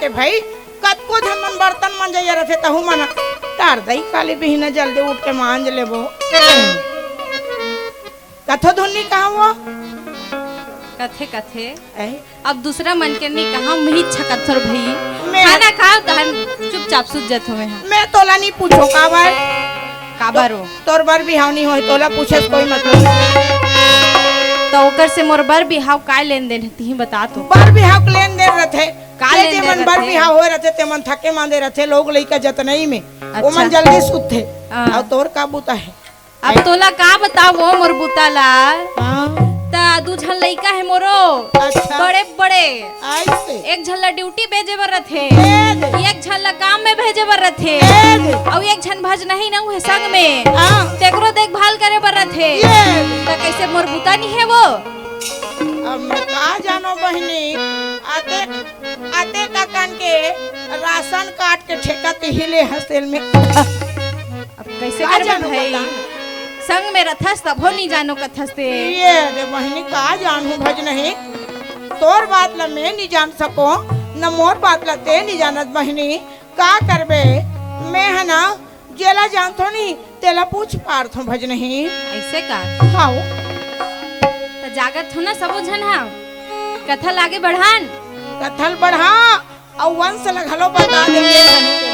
बाटे भाई कतको झन मन बर्तन मंजैया रथे तहु मन तार दई काली बिहना जल्दी उठ के मांज लेबो कथो धुन्नी कहाँ वो कथे कथे ऐ अब दूसरा मन के नहीं कहा मही छकथर भई मैं- खाना खाओ तहन चुपचाप सुत जत होवे हैं मैं तोला नहीं पूछो का बार काबारो तोर बार बिहाव नहीं होई तोला पूछे कोई मतलब नहीं। तो ओकर से मोर बर बिहाव काय लेन देन ती बता तो बार बिहाव के लेन देन रथे का जे लेन जे देन मन बार रथे? बिहाव होए रथे ते मन थके मांदे रथे लोग लइका जतनई में वो मन अच्छा। जल्दी सुते हाँ। और तोर का बूता है अब तोला का बताओ मोर बुताला हाँ ता दू झन लइका है मोरो अच्छा। बड़े बड़े ऐसे एक झन ला ड्यूटी भेजे बर रथे ए, एक झन ला काम में भेजे बर रथे ए, और एक झन भज नहीं ना हुए संग में हाँ तेकरो देखभाल करे बर रथे ये तो कैसे मोर बुता नहीं है वो अब मैं कहा जानो बहनी आते आते का कान के राशन काट के ठेका ते हिले हसेल में अब कैसे का करबे जानो भाई बता? संग में रथस तब हो नहीं जानो कथस ते ये रे बहनी कहा जानू भज नहीं तोर बात ला मैं नहीं जान सको न मोर बात ला ते नहीं जानत बहनी का करबे मैं है ना जेला जानतो नहीं तेला पूछ पारथो भज नहीं ऐसे का हाउ तो जागत हो ना सबो झन हा कथा लागे बढ़ान कथल बढ़ा और वंश लगलो बता देंगे